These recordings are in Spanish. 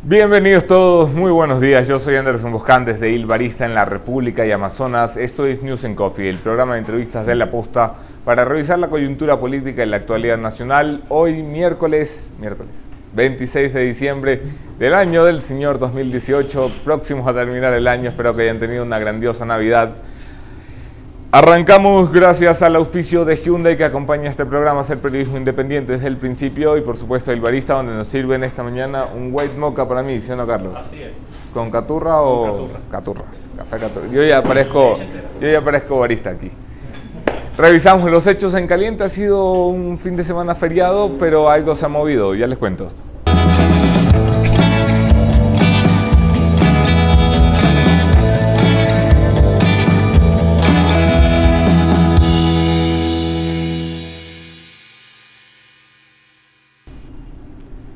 Bienvenidos todos, muy buenos días. Yo soy Anderson Boscan desde Il Barista en la República y Amazonas. Esto es News and Coffee, el programa de entrevistas de La Posta para revisar la coyuntura política y la actualidad nacional. Hoy miércoles 26 de diciembre del año del Señor 2018, próximos a terminar el año. Espero que hayan tenido una grandiosa Navidad. Arrancamos gracias al auspicio de Hyundai, que acompaña este programa a hacer periodismo independiente desde el principio, y por supuesto El Barista, donde nos sirven esta mañana un white mocha para mí, ¿sí o no, Carlos? Así es. ¿Con caturra o...? Caturra. Café caturra. Yo ya parezco barista aquí. Revisamos los hechos en caliente. Ha sido un fin de semana feriado, pero algo se ha movido, ya les cuento.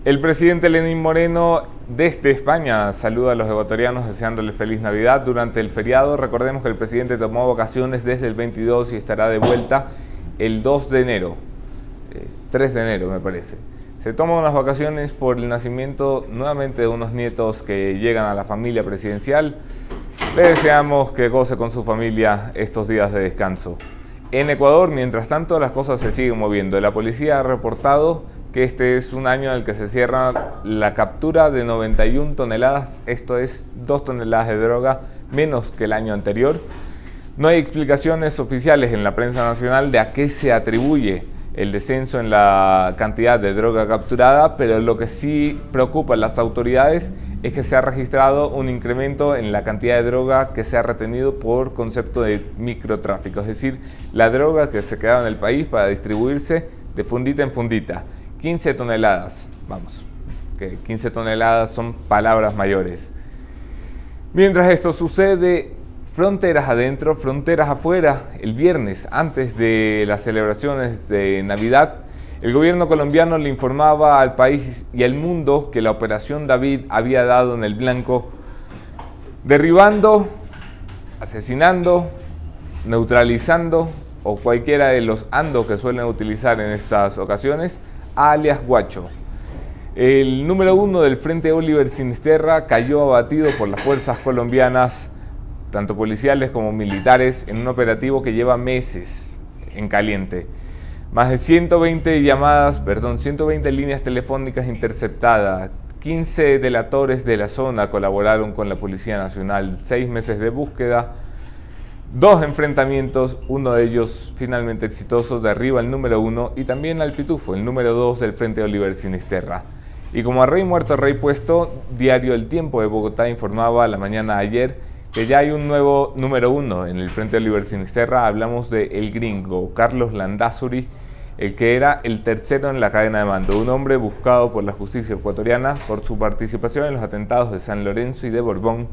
El presidente Lenín Moreno desde España saluda a los ecuatorianos deseándoles feliz Navidad durante el feriado. Recordemos que el presidente tomó vacaciones desde el 22 y estará de vuelta el 2 de enero, 3 de enero me parece. Se toma unas vacaciones por el nacimiento nuevamente de unos nietos que llegan a la familia presidencial. Le deseamos que goce con su familia estos días de descanso. En Ecuador, mientras tanto, las cosas se siguen moviendo. La policía ha reportado que este es un año en el que se cierra la captura de 91 toneladas, esto es 2 toneladas de droga menos que el año anterior. No hay explicaciones oficiales en la prensa nacional de a qué se atribuye el descenso en la cantidad de droga capturada, pero lo que sí preocupa a las autoridades es que se ha registrado un incremento en la cantidad de droga que se ha retenido por concepto de microtráfico, es decir, la droga que se quedaba en el país para distribuirse de fundita en fundita. 15 toneladas, vamos, que 15 toneladas son palabras mayores. Mientras esto sucede, fronteras adentro, fronteras afuera, el viernes, antes de las celebraciones de Navidad, el gobierno colombiano le informaba al país y al mundo que la Operación David había dado en el blanco, derribando, asesinando, neutralizando o cualquiera de los andos que suelen utilizar en estas ocasiones, alias Guacho. El número 1 del Frente Oliver Sinisterra cayó abatido por las fuerzas colombianas, tanto policiales como militares, en un operativo que lleva meses en caliente. Más de 120 líneas telefónicas interceptadas, 15 delatores de la zona colaboraron con la Policía Nacional, 6 meses de búsqueda, 2 enfrentamientos, uno de ellos finalmente exitoso, derriba el número 1 y también al Pitufo, el número 2 del Frente Oliver Sinisterra. Y como a rey muerto, rey puesto, diario El Tiempo de Bogotá informaba la mañana de ayer que ya hay un nuevo número 1 en el Frente Oliver Sinisterra. Hablamos de El Gringo, Carlos Landázuri, el que era el tercero en la cadena de mando, un hombre buscado por la justicia ecuatoriana por su participación en los atentados de San Lorenzo y de Borbón.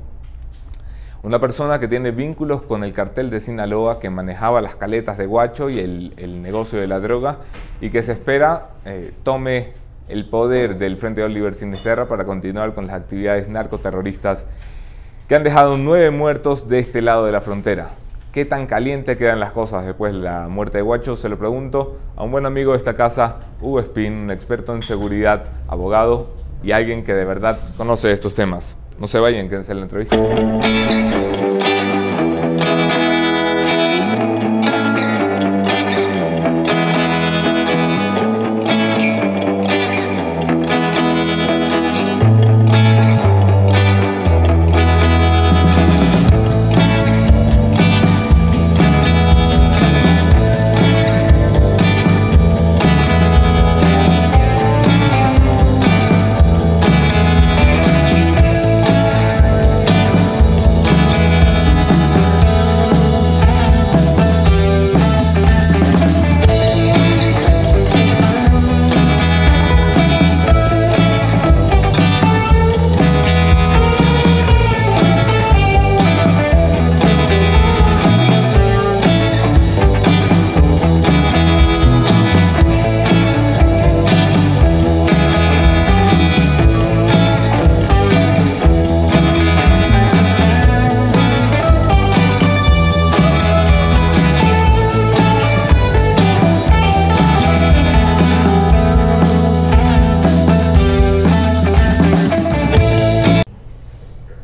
Una persona que tiene vínculos con el cartel de Sinaloa, que manejaba las caletas de Guacho y el negocio de la droga, y que se espera tome el poder del Frente Oliver Sinisterra para continuar con las actividades narcoterroristas que han dejado 9 muertos de este lado de la frontera. ¿Qué tan caliente quedan las cosas después de la muerte de Guacho? Se lo pregunto a un buen amigo de esta casa, Hugo Espín, un experto en seguridad, abogado y alguien que de verdad conoce estos temas. No se vayan, quédense en la entrevista.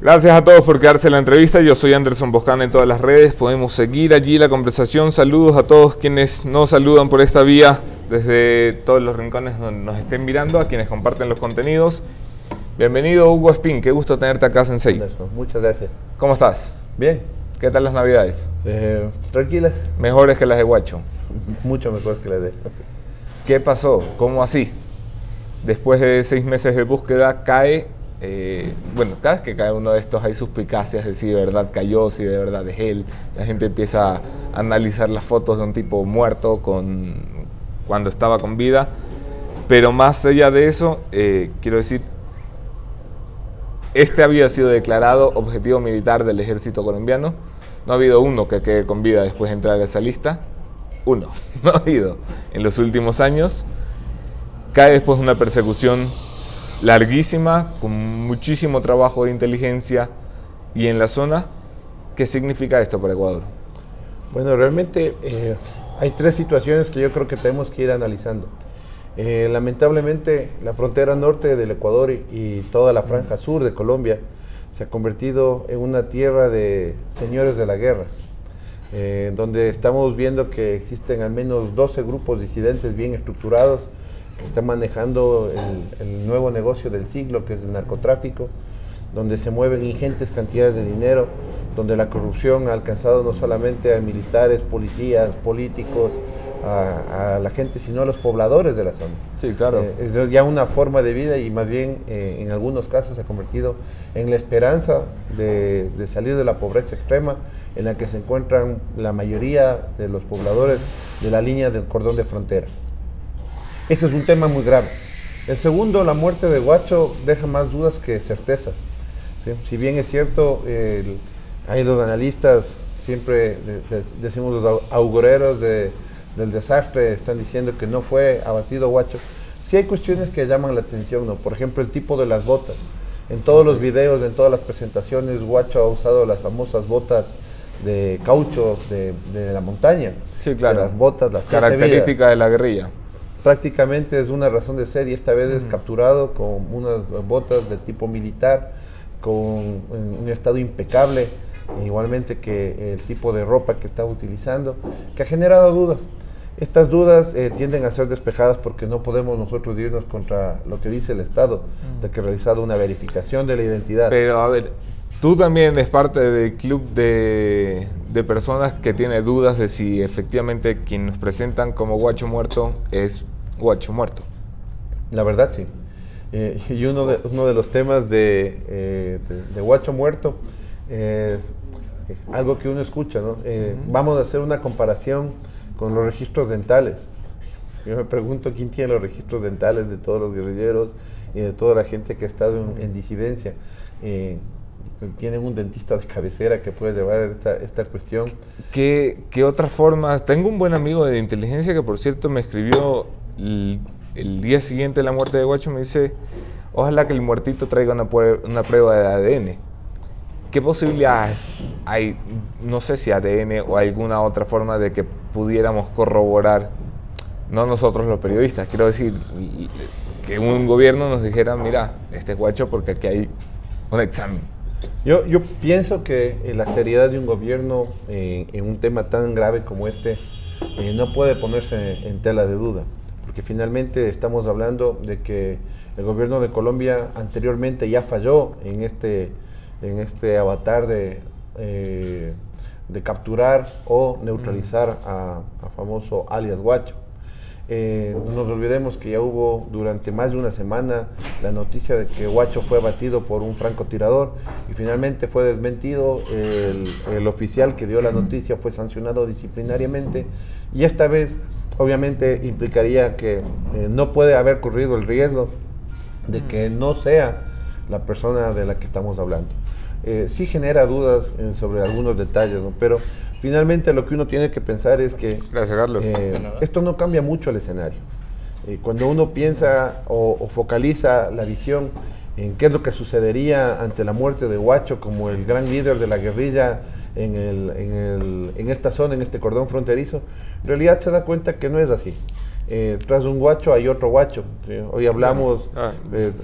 Gracias a todos por quedarse en la entrevista. Yo soy Anderson Boscán en todas las redes. Podemos seguir allí la conversación. Saludos a todos quienes nos saludan por esta vía desde todos los rincones donde nos estén mirando, a quienes comparten los contenidos. Bienvenido, Hugo Espín. Qué gusto tenerte acá, Sensei. Anderson, muchas gracias. ¿Cómo estás? Bien. ¿Qué tal las Navidades? Tranquilas. Mejores que las de Huacho. Mucho mejor que las de... ¿Qué pasó? ¿Cómo así? Después de 6 meses de búsqueda cae... cada vez que cae uno de estos hay suspicacias de si de verdad cayó, si de verdad es él. La gente empieza a analizar las fotos de un tipo muerto cuando estaba con vida. Pero más allá de eso, quiero decir, este había sido declarado objetivo militar del ejército colombiano. No ha habido uno que quede con vida después de entrar a esa lista. Uno, no ha habido en los últimos años. Cae después de una persecución larguísima, con muchísimo trabajo de inteligencia y en la zona. ¿Qué significa esto para Ecuador? Bueno, realmente hay 3 situaciones que yo creo que tenemos que ir analizando. Lamentablemente la frontera norte del Ecuador y toda la franja sur de Colombia se ha convertido en una tierra de señores de la guerra, donde estamos viendo que existen al menos 12 grupos disidentes bien estructurados que están manejando el nuevo negocio del siglo, que es el narcotráfico, donde se mueven ingentes cantidades de dinero, donde la corrupción ha alcanzado no solamente a militares, policías, políticos, a la gente, sino a los pobladores de la zona. Sí, claro. Es ya una forma de vida y más bien en algunos casos se ha convertido en la esperanza de salir de la pobreza extrema en la que se encuentran la mayoría de los pobladores de la línea del cordón de frontera. Ese es un tema muy grave. El segundo, la muerte de Huacho deja más dudas que certezas, ¿sí? Si bien es cierto, hay los analistas, siempre decimos los augureros del desastre, están diciendo que no fue abatido Huacho. Sí hay cuestiones que llaman la atención, ¿no? Por ejemplo, el tipo de las botas. En todos los videos, en todas las presentaciones, Huacho ha usado las famosas botas de caucho de la montaña. Sí, claro. Las botas, las características de la guerrilla. Prácticamente es una razón de ser y esta vez es capturado con unas botas de tipo militar, con un estado impecable, igualmente que el tipo de ropa que estaba utilizando, que ha generado dudas. Estas dudas tienden a ser despejadas porque no podemos nosotros irnos contra lo que dice el Estado, de que ha realizado una verificación de la identidad. Pero a ver, tú también eres parte del club de personas que tiene dudas de si efectivamente quien nos presentan como Huacho muerto es Huacho muerto. La verdad sí. Y uno de los temas de Huacho muerto es algo que uno escucha, ¿no? Vamos a hacer una comparación con los registros dentales. Yo me pregunto quién tiene los registros dentales de todos los guerrilleros y de toda la gente que ha estado en disidencia. Tienen un dentista de cabecera que puede llevar esta cuestión. ¿Qué otra forma? Tengo un buen amigo de inteligencia que, por cierto, me escribió el día siguiente de la muerte de Huacho. Me dice, ojalá que el muertito traiga una prueba de ADN. ¿Qué posibilidades hay, no sé si ADN o alguna otra forma de que pudiéramos corroborar, no nosotros los periodistas, quiero decir, que un gobierno nos dijera, mira, este es Huacho porque aquí hay un examen? Yo pienso que la seriedad de un gobierno en un tema tan grave como este no puede ponerse en tela de duda, porque finalmente estamos hablando de que el gobierno de Colombia anteriormente ya falló en este avatar de capturar o neutralizar a famoso alias Huacho. No nos olvidemos que ya hubo durante más de una semana la noticia de que Huacho fue abatido por un francotirador y finalmente fue desmentido. El oficial que dio la noticia fue sancionado disciplinariamente y esta vez obviamente implicaría que no puede haber corrido el riesgo de que no sea la persona de la que estamos hablando. Sí genera dudas sobre algunos detalles, ¿no? Pero finalmente lo que uno tiene que pensar es que Gracias, Carlos. Esto no cambia mucho el escenario. Cuando uno piensa o focaliza la visión en qué es lo que sucedería ante la muerte de Huacho como el gran líder de la guerrilla en esta zona, en este cordón fronterizo, en realidad se da cuenta que no es así. tras un guacho hay otro guacho. ¿Sí? Hoy hablamos,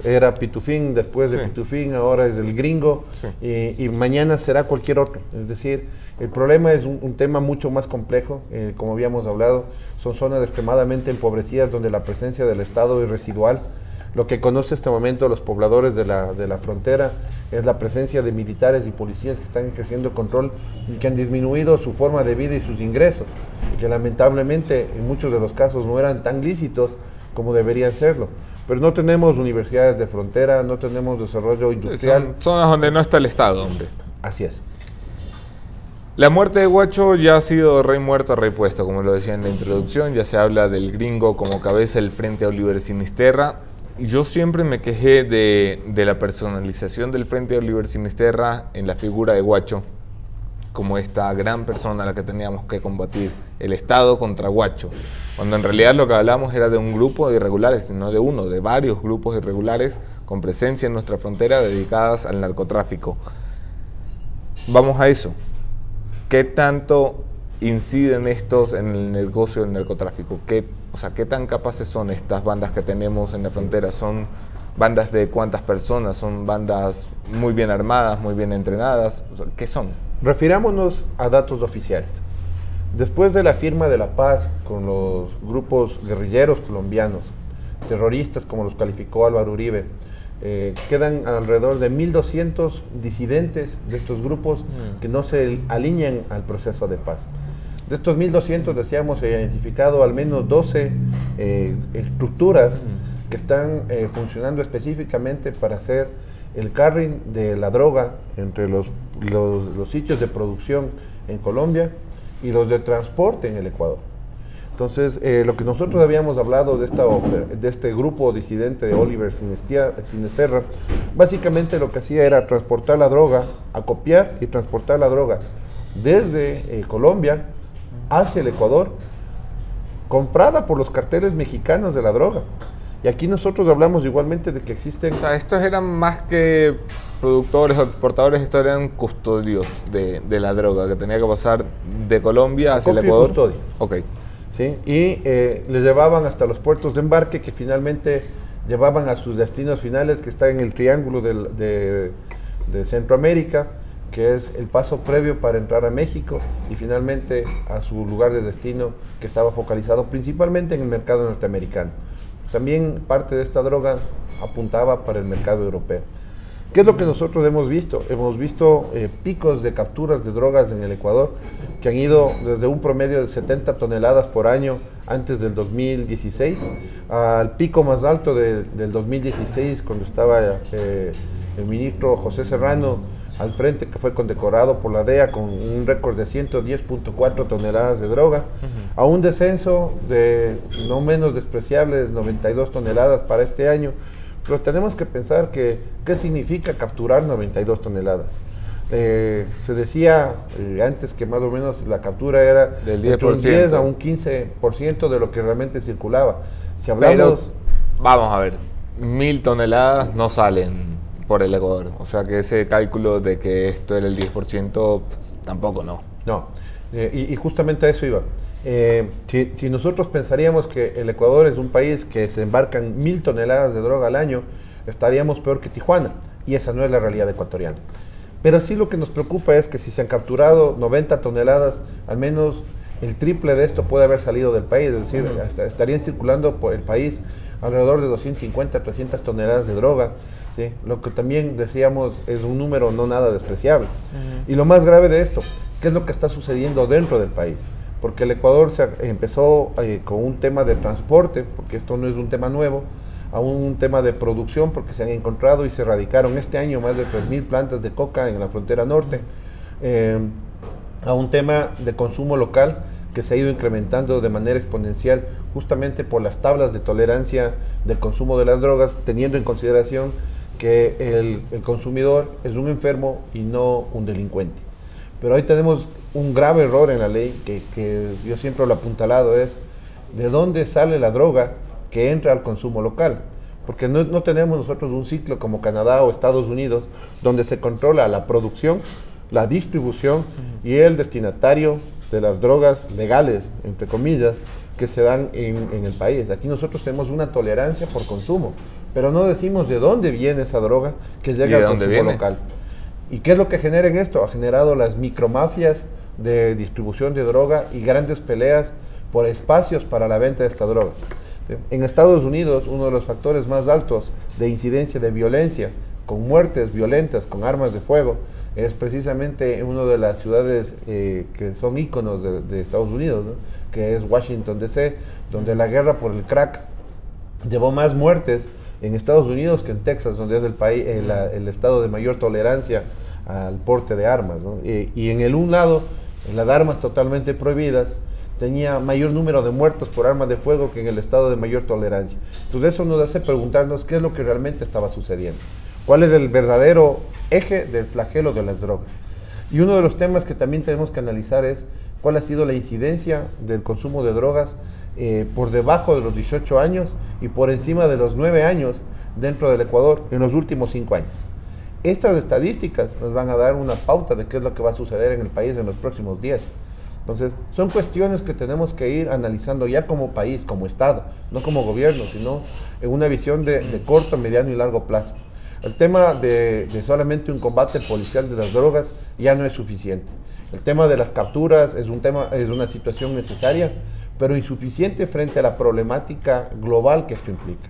era Pitufín, después de Pitufín, ahora es el gringo, y mañana será cualquier otro. Es decir, el problema es un tema mucho más complejo, como habíamos hablado, son zonas extremadamente empobrecidas donde la presencia del Estado es residual. Lo que conoce este momento los pobladores de la frontera es la presencia de militares y policías que están ejerciendo control y que han disminuido su forma de vida y sus ingresos, y que lamentablemente en muchos de los casos no eran tan lícitos como deberían serlo. Pero no tenemos universidades de frontera, no tenemos desarrollo industrial. Son zonas donde no está el Estado, hombre. Así es. La muerte de Guacho ya ha sido rey muerto, rey puesto, como lo decía en la introducción. Ya se habla del gringo como cabeza del Frente Oliver Sinisterra. Yo siempre me quejé de la personalización del Frente Oliver Sinisterra en la figura de Guacho, como esta gran persona a la que teníamos que combatir, el Estado contra Guacho, cuando en realidad lo que hablamos era de un grupo de irregulares, no de uno, de varios grupos irregulares con presencia en nuestra frontera dedicadas al narcotráfico. Vamos a eso. ¿Qué tanto inciden estos en el negocio del narcotráfico? ¿Qué tan capaces son estas bandas que tenemos en la frontera? ¿Son bandas de cuántas personas? ¿Son bandas muy bien armadas, muy bien entrenadas? ¿Qué son? Refirámonos a datos oficiales. Después de la firma de la paz con los grupos guerrilleros colombianos, terroristas como los calificó Álvaro Uribe, quedan alrededor de 1.200 disidentes de estos grupos que no se alinean al proceso de paz. De estos 1.200, decíamos, se ha identificado al menos 12 estructuras que están funcionando específicamente para hacer el carrying de la droga entre los sitios de producción en Colombia y los de transporte en el Ecuador. Entonces, lo que nosotros habíamos hablado de este grupo disidente de Oliver Sinisterra, básicamente lo que hacía era transportar la droga, acopiar y transportar la droga desde Colombia hacia el Ecuador, comprada por los carteles mexicanos de la droga. Y aquí nosotros hablamos igualmente de que existen... O sea, estos eran más que productores o exportadores, estos eran custodios de la droga, que tenía que pasar de Colombia hacia el Ecuador. Custodio. Ok. ¿Sí? Y les llevaban hasta los puertos de embarque que finalmente llevaban a sus destinos finales, que está en el triángulo de Centroamérica, que es el paso previo para entrar a México, y finalmente a su lugar de destino, que estaba focalizado principalmente en el mercado norteamericano. También parte de esta droga apuntaba para el mercado europeo. ¿Qué es lo que nosotros hemos visto? Hemos visto picos de capturas de drogas en el Ecuador que han ido desde un promedio de 70 toneladas por año antes del 2016 al pico más alto del 2016, cuando estaba el ministro José Serrano al frente, que fue condecorado por la DEA con un récord de 110.4 toneladas de droga, a un descenso de no menos despreciables 92 toneladas para este año. Pero tenemos que pensar ¿qué significa capturar 92 toneladas? Se decía antes que más o menos la captura era del 10%. Entre un 10 a un 15% de lo que realmente circulaba. Si hablamos... Pero, vamos a ver, 1.000 toneladas no salen por el Ecuador. O sea que ese cálculo de que esto era el 10%, pues, tampoco no. No, y justamente a eso iba. Si nosotros pensaríamos que el Ecuador es un país que se embarcan 1.000 toneladas de droga al año, estaríamos peor que Tijuana, y esa no es la realidad ecuatoriana. Pero sí lo que nos preocupa es que si se han capturado 90 toneladas, al menos el triple de esto puede haber salido del país, es decir, estarían circulando por el país alrededor de 250 a 300 toneladas de droga, ¿sí? Lo que también decíamos es un número no nada despreciable. Y lo más grave de esto, ¿qué es lo que está sucediendo dentro del país? Porque el Ecuador empezó con un tema de transporte, porque esto no es un tema nuevo, a un tema de producción, porque se han encontrado y se erradicaron este año más de 3.000 plantas de coca en la frontera norte, a un tema de consumo local que se ha ido incrementando de manera exponencial justamente por las tablas de tolerancia del consumo de las drogas, teniendo en consideración que el consumidor es un enfermo y no un delincuente. Pero hoy tenemos un grave error en la ley, que yo siempre lo he apuntalado, es de dónde sale la droga que entra al consumo local. Porque no tenemos nosotros un ciclo como Canadá o Estados Unidos, donde se controla la producción, la distribución y el destinatario de las drogas legales, entre comillas, que se dan en el país. Aquí nosotros tenemos una tolerancia por consumo, pero no decimos de dónde viene esa droga que llega al consumo local. ¿Y qué es lo que genera en esto? Ha generado las micromafias de distribución de droga y grandes peleas por espacios para la venta de esta droga. En Estados Unidos, uno de los factores más altos de incidencia de violencia, con muertes violentas, con armas de fuego, es precisamente en una de las ciudades que son íconos de Estados Unidos, ¿no? Que es Washington DC, donde la guerra por el crack llevó más muertes en Estados Unidos que en Texas, donde es el país, el estado de mayor tolerancia al porte de armas, ¿no? Y en el un lado, las armas totalmente prohibidas, tenía mayor número de muertos por armas de fuego que en el estado de mayor tolerancia. Entonces eso nos hace preguntarnos qué es lo que realmente estaba sucediendo, cuál es el verdadero eje del flagelo de las drogas. Y uno de los temas que también tenemos que analizar es cuál ha sido la incidencia del consumo de drogas por debajo de los 18 años y por encima de los 9 años dentro del Ecuador en los últimos 5 años. Estas estadísticas nos van a dar una pauta de qué es lo que va a suceder en el país en los próximos 10. Entonces, son cuestiones que tenemos que ir analizando ya como país, como Estado, no como gobierno, sino en una visión de corto, mediano y largo plazo. El tema de solamente un combate policial de las drogas ya no es suficiente. El tema de las capturas es una situación necesaria, pero insuficiente frente a la problemática global que esto implica.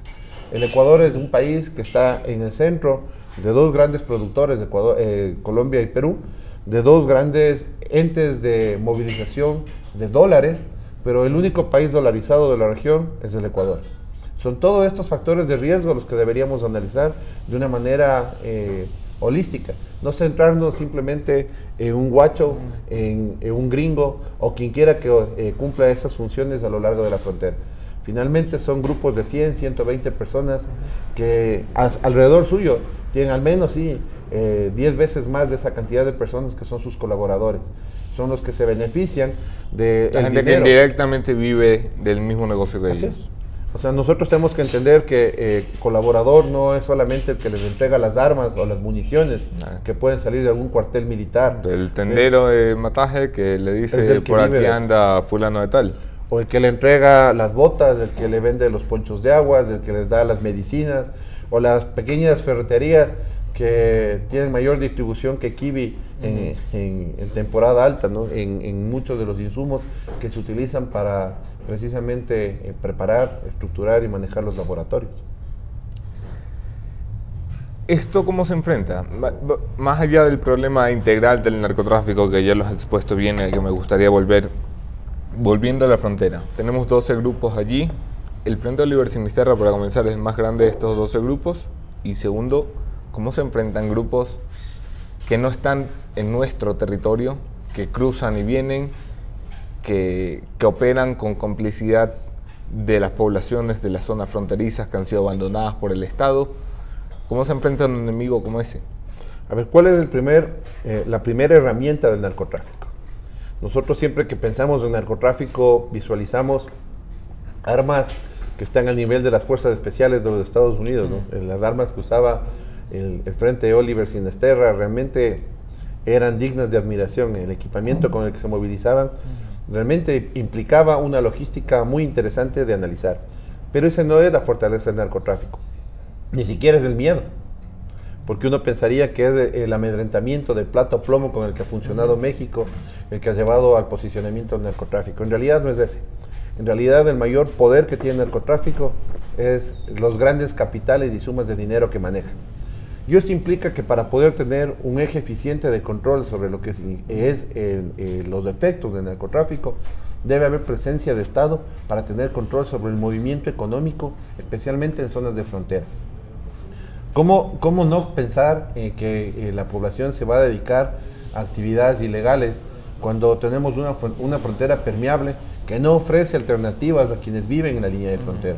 El Ecuador es un país que está en el centro de dos grandes productores, de Ecuador, Colombia y Perú, de dos grandes entes de movilización de dólares, pero el único país dolarizado de la región es el Ecuador. Son todos estos factores de riesgo los que deberíamos analizar de una manera holística, no centrarnos simplemente en un guacho, en un gringo o quien quiera que cumpla esas funciones a lo largo de la frontera. Finalmente son grupos de 100, 120 personas que alrededor suyo tienen al menos 10 veces más de esa cantidad de personas que son sus colaboradores. Son los que se benefician de la gente dinero, que indirectamente vive del mismo negocio que ellos. Es. O sea, nosotros tenemos que entender que colaborador no es solamente el que les entrega las armas o las municiones que pueden salir de algún cuartel militar. El tendero de mataje que le dice por aquí anda fulano de tal. O el que le entrega las botas, el que le vende los ponchos de aguas, el que les da las medicinas, o las pequeñas ferreterías que tienen mayor distribución que Kiwi en temporada alta, ¿no? En muchos de los insumos que se utilizan para precisamente preparar, estructurar y manejar los laboratorios. ¿Esto cómo se enfrenta? Más allá del problema integral del narcotráfico que ya los he expuesto bien, que me gustaría volviendo a la frontera. Tenemos 12 grupos allí. El Frente Oliver Sinisterra, para comenzar, es el más grande de estos 12 grupos. Y segundo, ¿cómo se enfrentan grupos que no están en nuestro territorio, que cruzan y vienen, que operan con complicidad de las poblaciones de las zonas fronterizas que han sido abandonadas por el Estado? ¿Cómo se enfrenta a un enemigo como ese? A ver, ¿cuál es la primera herramienta del narcotráfico? Nosotros siempre que pensamos en narcotráfico visualizamos armas que están al nivel de las fuerzas especiales de los Estados Unidos, ¿no? Las armas que usaba el Frente Oliver Sinisterra realmente eran dignas de admiración. El equipamiento con el que se movilizaban realmente implicaba una logística muy interesante de analizar. Pero esa no es la fortaleza del narcotráfico, ni siquiera es el miedo, porque uno pensaría que es el amedrentamiento de plata o plomo con el que ha funcionado México, el que ha llevado al posicionamiento del narcotráfico. En realidad no es ese. En realidad el mayor poder que tiene el narcotráfico es los grandes capitales y sumas de dinero que maneja. Y esto implica que para poder tener un eje eficiente de control sobre lo que es los efectos del narcotráfico, debe haber presencia de Estado para tener control sobre el movimiento económico, especialmente en zonas de frontera. ¿Cómo no pensar que la población se va a dedicar a actividades ilegales cuando tenemos una frontera permeable que no ofrece alternativas a quienes viven en la línea de frontera?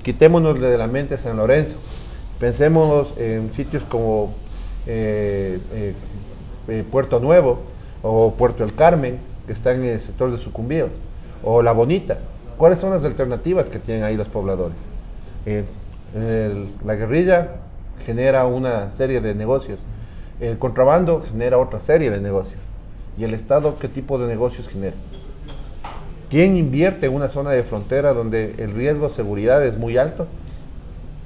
Quitémonos de la mente San Lorenzo, pensemos en sitios como Puerto Nuevo o Puerto El Carmen, que están en el sector de Sucumbíos, o La Bonita. ¿Cuáles son las alternativas que tienen ahí los pobladores? La guerrilla genera una serie de negocios, el contrabando genera otra serie de negocios. y el Estado qué tipo de negocios genera. ¿Quién invierte en una zona de frontera donde el riesgo de seguridad es muy alto,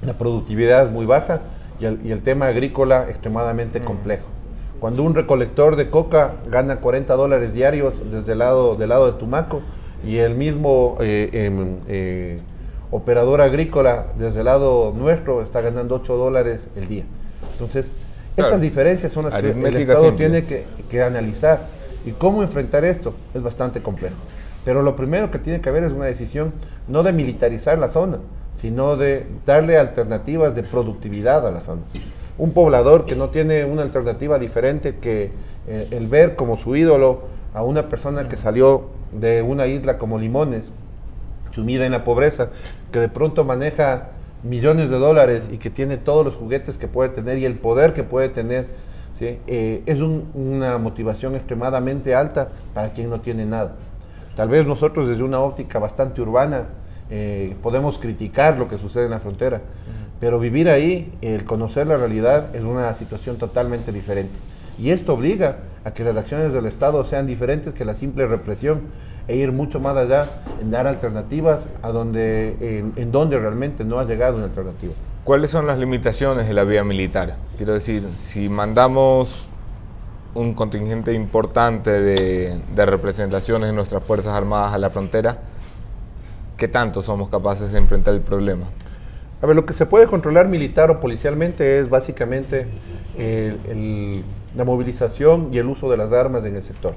la productividad es muy baja y el tema agrícola extremadamente complejo? Cuando un recolector de coca gana $40 diarios desde del lado de Tumaco, y el mismo operador agrícola desde el lado nuestro está ganando $8 el día. Entonces, claro, esas diferencias son las que el Estado simple tiene que analizar. ¿Y cómo enfrentar esto? Es bastante complejo. Pero lo primero que tiene que haber es una decisión no de militarizar la zona, sino de darle alternativas de productividad a la zona. Un poblador que no tiene una alternativa diferente que el ver como su ídolo a una persona que salió de una isla como Limones, sumida en la pobreza, que de pronto maneja millones de dólares y que tiene todos los juguetes que puede tener y el poder que puede tener, ¿sí? Es una motivación extremadamente alta para quien no tiene nada. Tal vez nosotros desde una óptica bastante urbana podemos criticar lo que sucede en la frontera, pero vivir ahí, el conocer la realidad, es una situación totalmente diferente. Y esto obliga a que las acciones del Estado sean diferentes que la simple represión, e ir mucho más allá en dar alternativas a en donde realmente no ha llegado una alternativa. ¿Cuáles son las limitaciones de la vía militar? Quiero decir, si mandamos un contingente importante de representaciones de nuestras Fuerzas Armadas a la frontera, ¿qué tanto somos capaces de enfrentar el problema? A ver, lo que se puede controlar militar o policialmente es básicamente la movilización y el uso de las armas en el sector.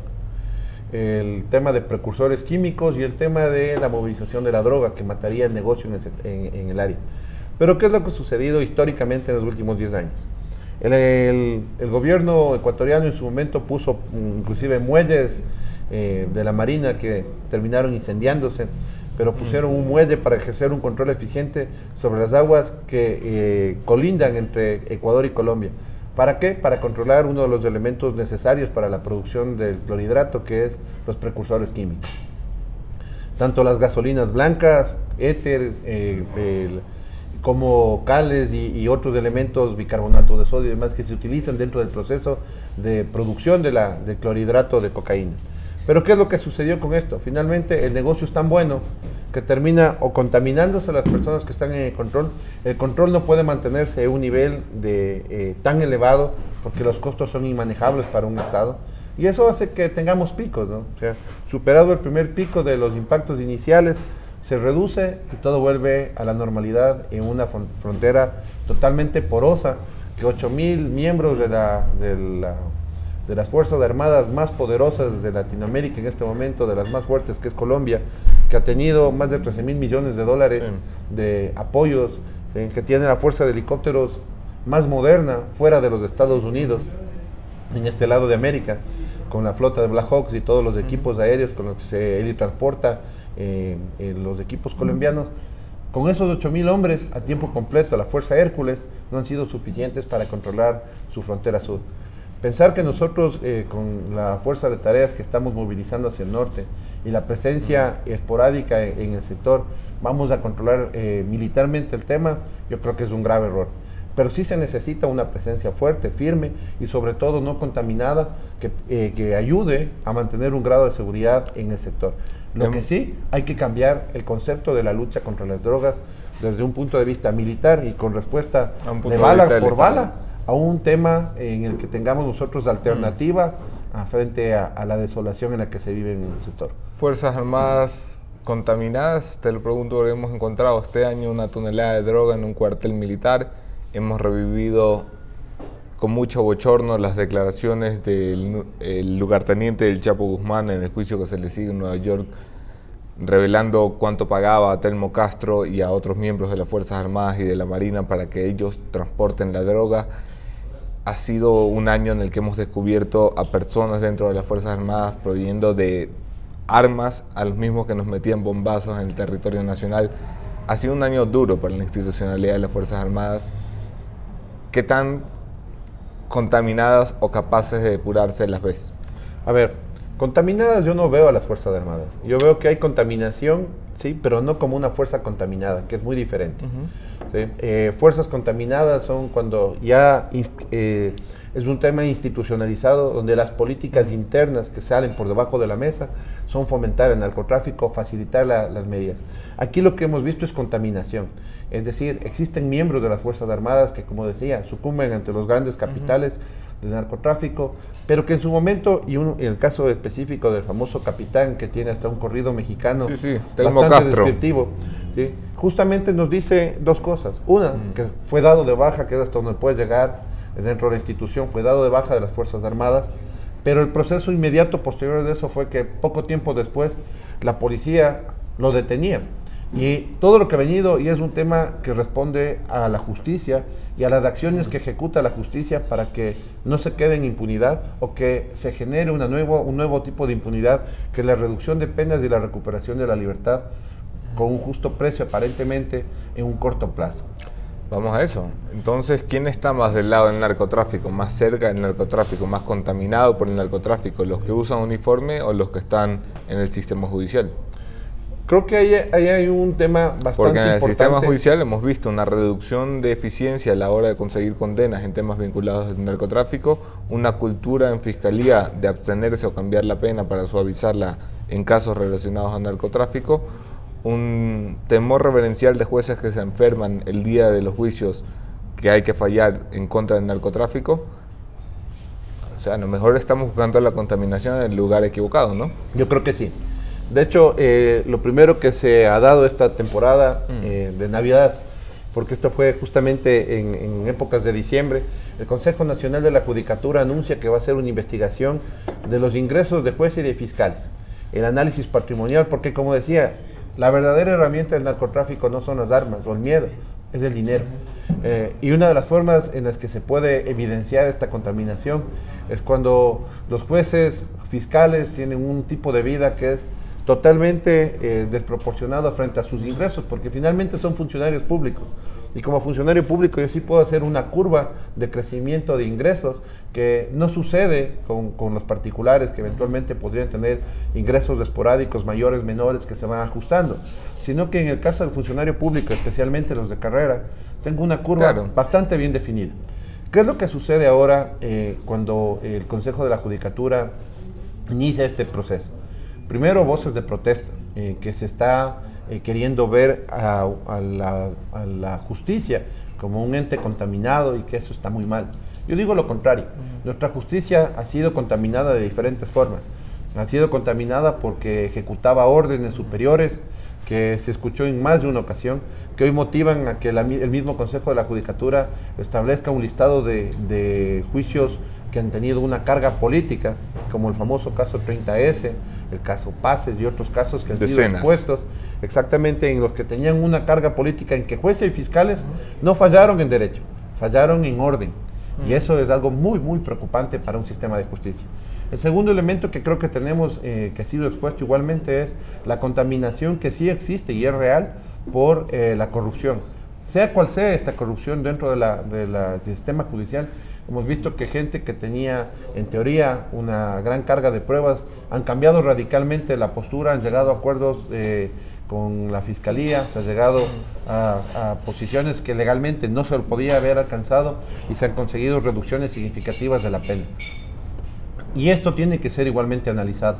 El tema de precursores químicos y el tema de la movilización de la droga, que mataría el negocio en el área. Pero ¿qué es lo que ha sucedido históricamente en los últimos 10 años? El gobierno ecuatoriano en su momento puso inclusive muelles de la Marina que terminaron incendiándose, pero pusieron un muelle para ejercer un control eficiente sobre las aguas que colindan entre Ecuador y Colombia. ¿Para qué? Para controlar uno de los elementos necesarios para la producción del clorhidrato, que es los precursores químicos. Tanto las gasolinas blancas, éter, como cales y otros elementos, bicarbonato de sodio y demás, que se utilizan dentro del proceso de producción del clorhidrato de cocaína. Pero ¿qué es lo que sucedió con esto? Finalmente el negocio es tan bueno que termina o contaminándose a las personas que están en el control. El control no puede mantenerse a un nivel tan elevado porque los costos son inmanejables para un Estado. Y eso hace que tengamos picos, ¿no? O sea, superado el primer pico de los impactos iniciales, se reduce y todo vuelve a la normalidad en una frontera totalmente porosa, que 8.000 miembros de las Fuerzas Armadas más poderosas de Latinoamérica en este momento, de las más fuertes, que es Colombia, que ha tenido más de 13.000 millones de dólares de apoyos, ¿sí? Que tiene la fuerza de helicópteros más moderna fuera de los Estados Unidos, en este lado de América, con la flota de Black Hawks y todos los equipos aéreos con los que se helitransporta los equipos colombianos. Con esos 8.000 hombres a tiempo completo, la Fuerza Hércules, no han sido suficientes para controlar su frontera sur. Pensar que nosotros con la fuerza de tareas que estamos movilizando hacia el norte y la presencia esporádica en el sector vamos a controlar militarmente el tema, yo creo que es un grave error. Pero sí se necesita una presencia fuerte, firme y sobre todo no contaminada que ayude a mantener un grado de seguridad en el sector. Lo que sí, hay que cambiar el concepto de la lucha contra las drogas desde un punto de vista militar y con respuesta de bala por bala, a un tema en el que tengamos nosotros alternativa frente a la desolación en la que se vive en el sector. Fuerzas Armadas contaminadas, te lo pregunto porque hemos encontrado este año 1 tonelada de droga en un cuartel militar, hemos revivido con mucho bochorno las declaraciones del lugarteniente del Chapo Guzmán en el juicio que se le sigue en Nueva York, revelando cuánto pagaba a Telmo Castro y a otros miembros de las Fuerzas Armadas y de la Marina para que ellos transporten la droga. Ha sido un año en el que hemos descubierto a personas dentro de las Fuerzas Armadas proveyendo de armas a los mismos que nos metían bombazos en el territorio nacional. Ha sido un año duro para la institucionalidad de las Fuerzas Armadas. ¿Qué tan contaminadas o capaces de depurarse las ves? A ver, contaminadas yo no veo a las Fuerzas Armadas. Yo veo que hay contaminación sí, pero no como una fuerza contaminada, que es muy diferente. ¿Sí? Fuerzas contaminadas son cuando ya es un tema institucionalizado, donde las políticas internas que salen por debajo de la mesa son fomentar el narcotráfico, facilitar las medidas. Aquí lo que hemos visto es contaminación, es decir, existen miembros de las Fuerzas Armadas que, como decía, sucumben ante los grandes capitales del narcotráfico, pero que en su momento, y en el caso específico del famoso capitán que tiene hasta un corrido mexicano bastante descriptivo, ¿sí? Justamente nos dice dos cosas. Una, que fue dado de baja, que es hasta donde puede llegar dentro de la institución, fue dado de baja de las Fuerzas Armadas, pero el proceso inmediato posterior de eso fue que poco tiempo después la policía lo detenía. Y todo lo que ha venido, y es un tema que responde a la justicia y a las acciones que ejecuta la justicia para que no se quede en impunidad o que se genere un nuevo tipo de impunidad, que es la reducción de penas y la recuperación de la libertad con un justo precio aparentemente en un corto plazo. Vamos a eso. Entonces, ¿quién está más del lado del narcotráfico, más cerca del narcotráfico, más contaminado por el narcotráfico? ¿Los que usan uniforme o los que están en el sistema judicial? Creo que ahí hay un tema bastante importante. Porque en el sistema judicial hemos visto una reducción de eficiencia a la hora de conseguir condenas en temas vinculados al narcotráfico, una cultura en fiscalía de abstenerse o cambiar la pena para suavizarla en casos relacionados al narcotráfico, un temor reverencial de jueces que se enferman el día de los juicios que hay que fallar en contra del narcotráfico. O sea, a lo mejor estamos buscando la contaminación en el lugar equivocado, ¿no? Yo creo que sí. De hecho, lo primero que se ha dado esta temporada de Navidad, porque esto fue justamente en épocas de diciembre, el Consejo Nacional de la Judicatura anuncia que va a hacer una investigación de los ingresos de jueces y de fiscales, el análisis patrimonial, porque como decía, la verdadera herramienta del narcotráfico no son las armas o el miedo, es el dinero. Y una de las formas en las que se puede evidenciar esta contaminación es cuando los jueces fiscales tienen un tipo de vida que es totalmente desproporcionado frente a sus ingresos, porque finalmente son funcionarios públicos. Y como funcionario público yo sí puedo hacer una curva de crecimiento de ingresos que no sucede con los particulares, que eventualmente podrían tener ingresos esporádicos mayores, menores, que se van ajustando, sino que en el caso del funcionario público, especialmente los de carrera, tengo una curva bastante bien definida. ¿Qué es lo que sucede ahora cuando el Consejo de la Judicatura inicia este proceso? Primero, voces de protesta, que se está queriendo ver a la justicia como un ente contaminado y que eso está muy mal. Yo digo lo contrario. Nuestra justicia ha sido contaminada de diferentes formas. Ha sido contaminada porque ejecutaba órdenes superiores que se escuchó en más de una ocasión, que hoy motivan a que el mismo Consejo de la Judicatura establezca un listado de juicios que han tenido una carga política, como el famoso caso 30S, el caso Paces y otros casos que han sido expuestos, exactamente en los que tenían una carga política, en que jueces y fiscales no fallaron en derecho, fallaron en orden. Y eso es algo muy, muy preocupante para un sistema de justicia. El segundo elemento que creo que tenemos, que ha sido expuesto igualmente, es la contaminación que sí existe y es real por la corrupción. Sea cual sea esta corrupción dentro del sistema judicial, hemos visto que gente que tenía, en teoría, una gran carga de pruebas, han cambiado radicalmente la postura, han llegado a acuerdos con la fiscalía, se ha llegado a posiciones que legalmente no se lo podía haber alcanzado y se han conseguido reducciones significativas de la pena. Y esto tiene que ser igualmente analizado.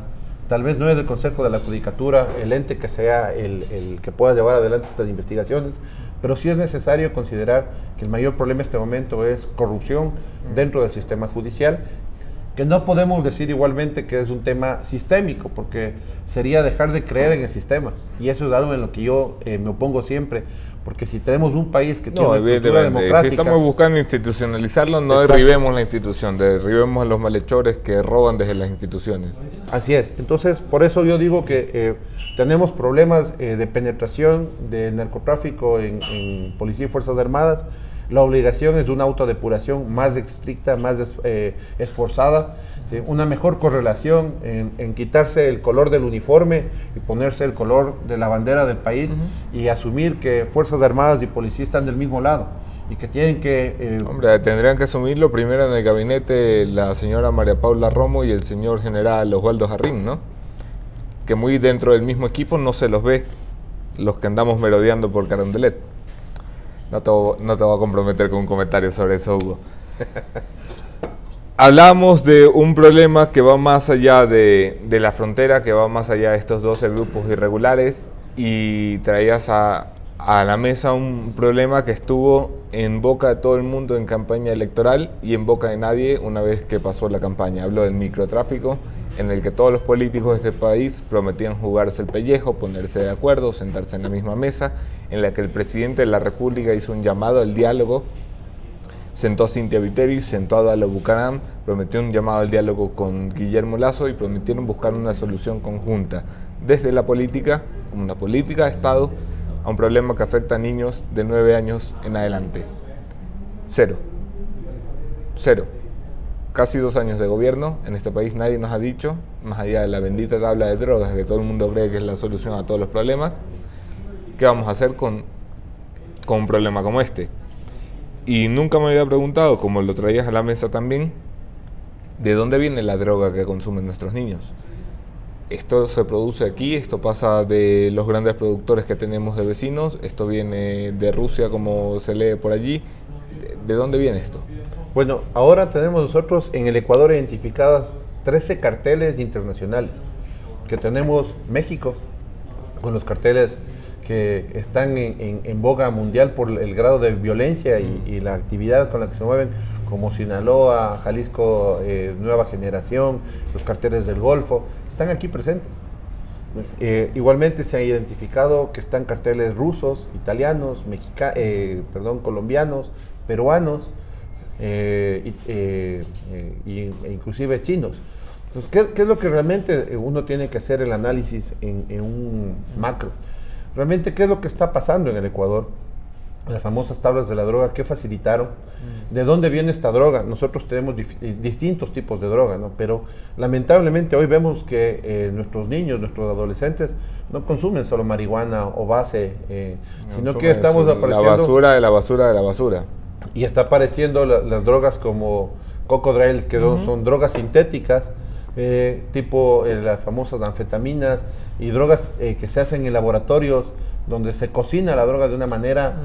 Tal vez no es el Consejo de la Judicatura el ente que sea el que pueda llevar adelante estas investigaciones, pero sí es necesario considerar que el mayor problema en este momento es corrupción dentro del sistema judicial, que no podemos decir igualmente que es un tema sistémico, porque sería dejar de creer en el sistema, y eso es algo en lo que yo me opongo siempre, porque si tenemos un país que tiene una cultura democrática... Si estamos buscando institucionalizarlo, no derribemos la institución, derribemos a los malhechores que roban desde las instituciones. Así es. Entonces, por eso yo digo que tenemos problemas de penetración del narcotráfico en Policía y Fuerzas Armadas. La obligación es de una autodepuración más estricta, más esforzada, ¿sí? Una mejor correlación en quitarse el color del uniforme y ponerse el color de la bandera del país, y asumir que Fuerzas Armadas y Policía están del mismo lado y que tienen que... Hombre, tendrían que asumirlo primero en el gabinete la señora María Paula Romo y el señor general Osvaldo Jarrín, ¿no? Que muy dentro del mismo equipo no se los ve. los que andamos merodeando por Carondelet. No te voy a comprometer con un comentario sobre eso, Hugo. Hablábamos de un problema que va más allá de la frontera, que va más allá de estos 12 grupos irregulares, y traías a la mesa un problema que estuvo en boca de todo el mundo en campaña electoral y en boca de nadie una vez que pasó la campaña. Hablo del microtráfico, en el que todos los políticos de este país prometían jugarse el pellejo, ponerse de acuerdo, sentarse en la misma mesa, en la que el presidente de la República hizo un llamado al diálogo. Sentó a Cynthia Viteri, sentó a Dalo Bucaram, prometió un llamado al diálogo con Guillermo Lasso y prometieron buscar una solución conjunta desde la política, como una política de Estado, a un problema que afecta a niños de 9 años en adelante. Cero. Casi 2 años de gobierno, en este país nadie nos ha dicho, más allá de la bendita tabla de drogas que todo el mundo cree que es la solución a todos los problemas, qué vamos a hacer con un problema como este. Y nunca me había preguntado, como lo traías a la mesa también, ¿de dónde viene la droga que consumen nuestros niños? Esto se produce aquí, esto pasa de los grandes productores que tenemos de vecinos, esto viene de Rusia como se lee por allí. ¿De dónde viene esto? Bueno, ahora tenemos nosotros en el Ecuador identificadas 13 carteles internacionales, que tenemos México, con los carteles que están en boga mundial por el grado de violencia y la actividad con la que se mueven, como Sinaloa, Jalisco, Nueva Generación, los carteles del Golfo, están aquí presentes. Igualmente se ha identificado que están carteles rusos, italianos, colombianos, peruanos, e inclusive chinos. Entonces, ¿qué es lo que realmente uno tiene que hacer el análisis en un macro? Realmente, ¿qué es lo que está pasando en el Ecuador? Las famosas tablas de la droga, ¿qué facilitaron? ¿De dónde viene esta droga? Nosotros tenemos distintos tipos de droga, ¿no? Pero lamentablemente hoy vemos que nuestros niños, nuestros adolescentes, no consumen solo marihuana o base, sino que estamos apareciendo... La basura de la basura de la basura. Y está apareciendo las drogas como Cocodril, que son drogas sintéticas, tipo las famosas anfetaminas y drogas que se hacen en laboratorios donde se cocina la droga de una manera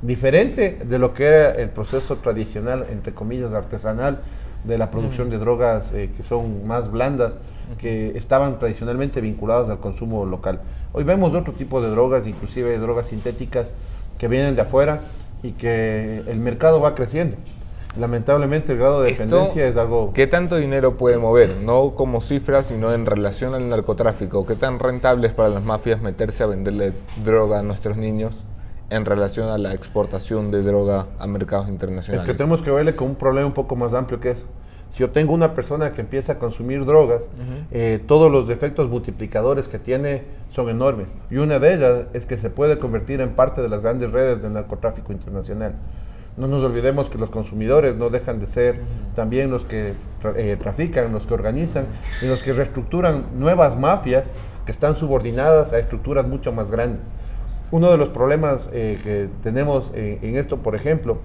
diferente de lo que era el proceso tradicional, entre comillas, artesanal de la producción de drogas que son más blandas, que estaban tradicionalmente vinculadas al consumo local. Hoy vemos otro tipo de drogas, inclusive drogas sintéticas que vienen de afuera y que el mercado va creciendo. Lamentablemente el grado de dependencia es algo... ¿Qué tanto dinero puede mover? No como cifras, sino en relación al narcotráfico. ¿Qué tan rentable es para las mafias meterse a venderle droga a nuestros niños en relación a la exportación de droga a mercados internacionales? Es que tenemos que verle con un problema un poco más amplio, que es, si yo tengo una persona que empieza a consumir drogas, todos los efectos multiplicadores que tiene son enormes. Y una de ellas es que se puede convertir en parte de las grandes redes de narcotráfico internacional. No nos olvidemos que los consumidores no dejan de ser también los que trafican, los que organizan y los que reestructuran nuevas mafias que están subordinadas a estructuras mucho más grandes. Uno de los problemas que tenemos en esto, por ejemplo,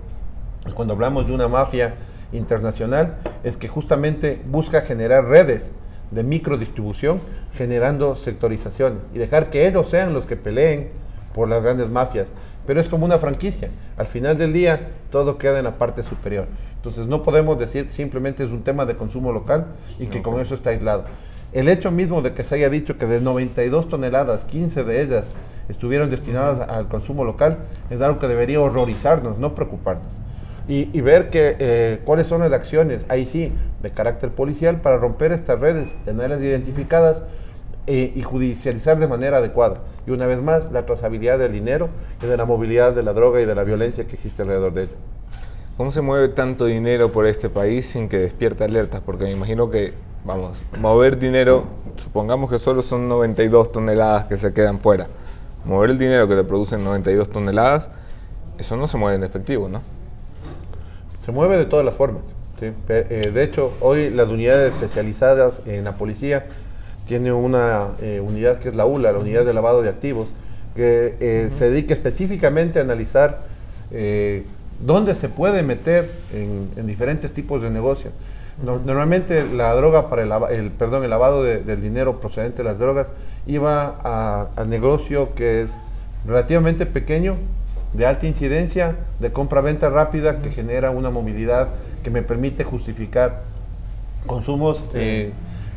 cuando hablamos de una mafia internacional, es que justamente busca generar redes de microdistribución, generando sectorizaciones y dejar que ellos sean los que peleen por las grandes mafias. Pero es como una franquicia, al final del día todo queda en la parte superior. Entonces no podemos decir que simplemente es un tema de consumo local y que con eso está aislado. El hecho mismo de que se haya dicho que de 92 toneladas, 15 de ellas estuvieron destinadas al consumo local, es algo que debería horrorizarnos, no preocuparnos. Y ver que cuáles son las acciones, ahí sí, de carácter policial para romper estas redes, tenerlas identificadas y judicializar de manera adecuada. Y una vez más, la trazabilidad del dinero y de la movilidad de la droga y de la violencia que existe alrededor de ello. ¿Cómo se mueve tanto dinero por este país sin que despierte alertas? Porque me imagino que, vamos, mover dinero, supongamos que solo son 92 toneladas que se quedan fuera. Mover el dinero que te producen 92 toneladas, eso no se mueve en efectivo, ¿no? Se mueve de todas las formas, ¿sí? De hecho, hoy las unidades especializadas en la policía tiene una unidad que es la ULA, la unidad de lavado de activos, que se dedica específicamente a analizar dónde se puede meter en diferentes tipos de negocio. Normalmente la droga para el lavado del dinero procedente de las drogas iba al negocio que es relativamente pequeño, de alta incidencia, de compra-venta rápida, que genera una movilidad que me permite justificar consumos,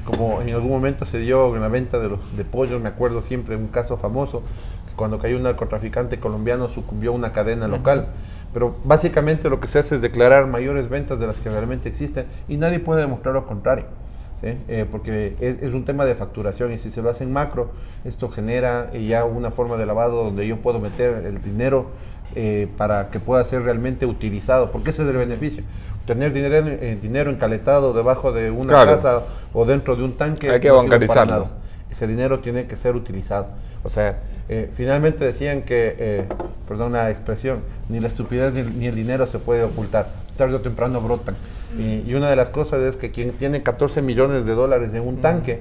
como en algún momento se dio en la venta de pollos. Me acuerdo siempre un caso famoso, que cuando cayó un narcotraficante colombiano sucumbió una cadena local. Pero básicamente lo que se hace es declarar mayores ventas de las que realmente existen, y nadie puede demostrar lo contrario, ¿sí? Porque es un tema de facturación, y si se lo hace en macro, esto genera ya una forma de lavado donde yo puedo meter el dinero para que pueda ser realmente utilizado, porque ese es el beneficio. Tener dinero encaletado debajo de una casa o dentro de un tanque, hay que bancarizarlo. Ese dinero tiene que ser utilizado. O sea, finalmente decían que, perdón la expresión, ni la estupidez ni el dinero se puede ocultar, tarde o temprano brotan. Y una de las cosas es que quien tiene 14 millones de dólares en un tanque,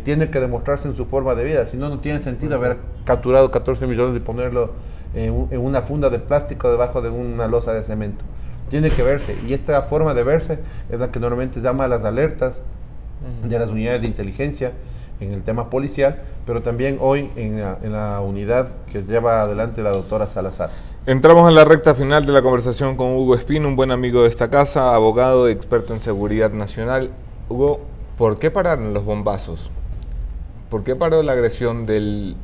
tiene que demostrarse en su forma de vida. Si no, no tiene sentido haber capturado 14 millones y ponerlo en una funda de plástico debajo de una losa de cemento. Tiene que verse, y esta forma de verse es la que normalmente llama a las alertas de las unidades de inteligencia en el tema policial, pero también hoy en la unidad que lleva adelante la doctora Salazar. Entramos en la recta final de la conversación con Hugo Espino, un buen amigo de esta casa, abogado y experto en seguridad nacional. Hugo, ¿por qué pararon los bombazos? ¿Por qué paró la agresión de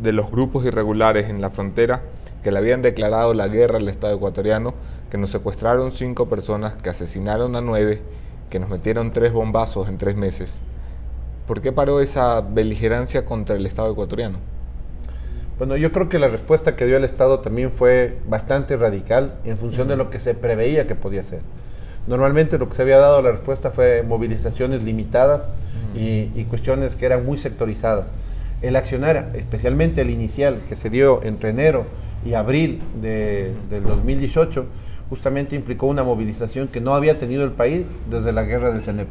los grupos irregulares en la frontera, que le habían declarado la guerra al Estado ecuatoriano, que nos secuestraron 5 personas, que asesinaron a 9, que nos metieron 3 bombazos en 3 meses? ¿Por qué paró esa beligerancia contra el Estado ecuatoriano? Bueno, yo creo que la respuesta que dio el Estado también fue bastante radical en función de lo que se preveía que podía ser. Normalmente lo que se había dado la respuesta fue movilizaciones limitadas y cuestiones que eran muy sectorizadas. El accionar, especialmente el inicial, que se dio entre enero y abril del 2018, justamente implicó una movilización que no había tenido el país desde la guerra del CENEP.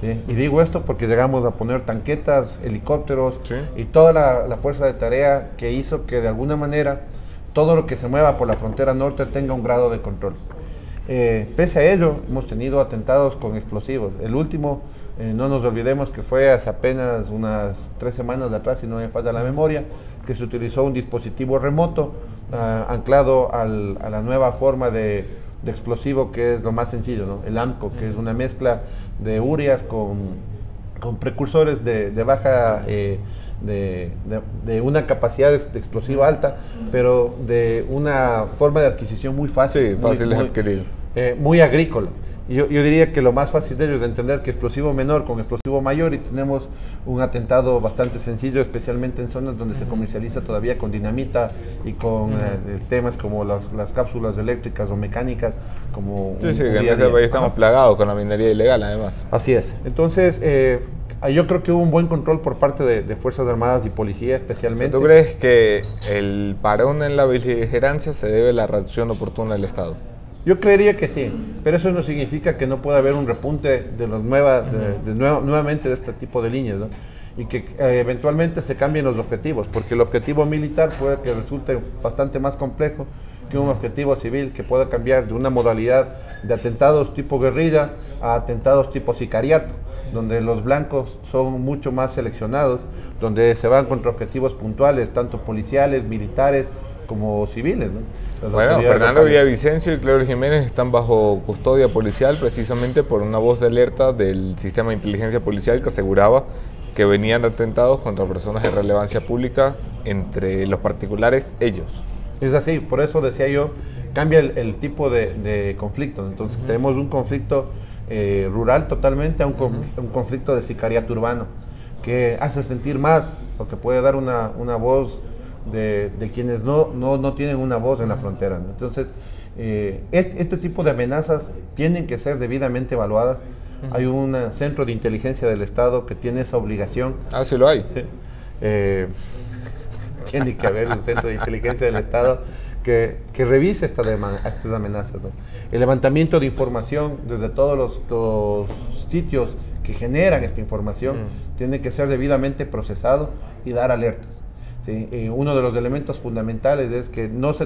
¿Sí? Y digo esto porque llegamos a poner tanquetas, helicópteros, y toda la fuerza de tarea que hizo que de alguna manera todo lo que se mueva por la frontera norte tenga un grado de control. Pese a ello, hemos tenido atentados con explosivos. El último, no nos olvidemos que fue hace apenas unas 3 semanas de atrás, si no me falla la memoria, que se utilizó un dispositivo remoto anclado a la nueva forma de explosivo, que es lo más sencillo, ¿no? El AMCO, que es una mezcla de urias con precursores de baja, de una capacidad de explosiva alta, pero de una forma de adquisición muy fácil. Sí, fácil de adquirir. Muy agrícola. Yo diría que lo más fácil de ello es de entender que explosivo menor con explosivo mayor, y tenemos un atentado bastante sencillo, especialmente en zonas donde se comercializa todavía con dinamita y con temas como las cápsulas eléctricas o mecánicas, como que en este país estamos plagados con la minería ilegal, además. Así es. Entonces, yo creo que hubo un buen control por parte de Fuerzas Armadas y Policía, especialmente. ¿Tú crees que el parón en la beligerancia se debe a la reacción oportuna del Estado? Yo creería que sí, pero eso no significa que no pueda haber un repunte de los nuevamente de este tipo de líneas, ¿no? Y que eventualmente se cambien los objetivos, porque el objetivo militar puede que resulte bastante más complejo que un objetivo civil, que pueda cambiar de una modalidad de atentados tipo guerrilla a atentados tipo sicariato, donde los blancos son mucho más seleccionados, donde se van contra objetivos puntuales, tanto policiales, militares como civiles, ¿no? Bueno, Fernando Villavicencio y Claudio Jiménez están bajo custodia policial precisamente por una voz de alerta del sistema de inteligencia policial que aseguraba que venían atentados contra personas de relevancia pública, entre los particulares ellos. Es así, por eso decía yo, cambia el tipo de conflicto. Entonces tenemos un conflicto rural totalmente a un conflicto de sicariato urbano, que hace sentir más, porque puede dar una voz de quienes no tienen una voz en la frontera, ¿no? Entonces, este tipo de amenazas tienen que ser debidamente evaluadas. Hay un centro de inteligencia del Estado que tiene esa obligación. Ah, sí lo hay. Sí. Tiene que haber un centro de inteligencia del Estado que revise estas amenazas, ¿no? El levantamiento de información desde todos los sitios que generan esta información tiene que ser debidamente procesado y dar alertas. ¿sí? Uno de los elementos fundamentales es que no se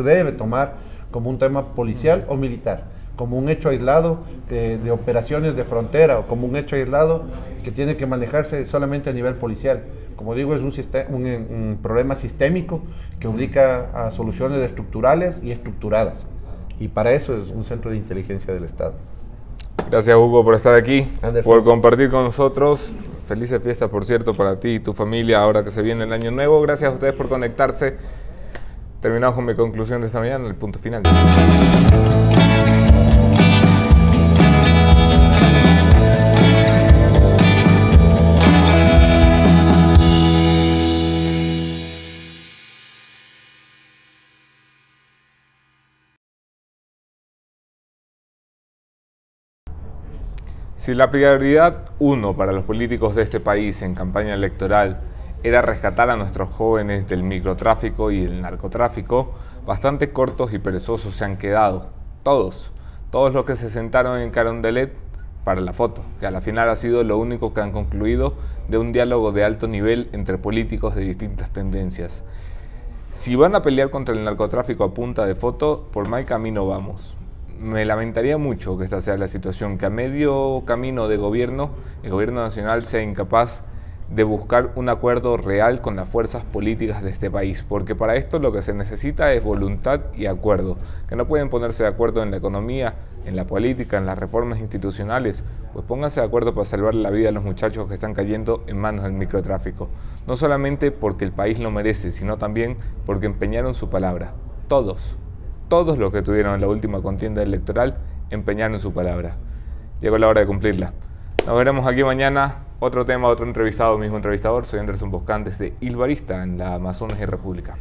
debe tomar como un tema policial o militar, como un hecho aislado de operaciones de frontera o como un hecho aislado que tiene que manejarse solamente a nivel policial. Como digo, es un problema sistémico que obliga a soluciones estructurales y estructuradas. Y para eso es un centro de inteligencia del Estado. Gracias, Hugo, por estar aquí, Anderson, por compartir con nosotros. Felices fiestas, por cierto, para ti y tu familia ahora que se viene el año nuevo. Gracias a ustedes por conectarse. Terminamos con mi conclusión de esta mañana, el punto final. Si la prioridad 1 para los políticos de este país en campaña electoral era rescatar a nuestros jóvenes del microtráfico y el narcotráfico, bastante cortos y perezosos se han quedado. Todos los que se sentaron en Carondelet para la foto, que a la final ha sido lo único que han concluido de un diálogo de alto nivel entre políticos de distintas tendencias. Si van a pelear contra el narcotráfico a punta de foto, por mal camino vamos. Me lamentaría mucho que esta sea la situación, que a medio camino de gobierno, el gobierno nacional sea incapaz de buscar un acuerdo real con las fuerzas políticas de este país, porque para esto lo que se necesita es voluntad y acuerdo, que no pueden ponerse de acuerdo en la economía, en la política, en las reformas institucionales, pues pónganse de acuerdo para salvar la vida a los muchachos que están cayendo en manos del microtráfico, no solamente porque el país lo merece, sino también porque empeñaron su palabra, todos los que estuvieron en la última contienda electoral empeñaron su palabra. Llegó la hora de cumplirla. Nos veremos aquí mañana. Otro tema, otro entrevistado, mismo entrevistador. Soy Anderson Boscan desde Ilbarista, en la Amazonas y República.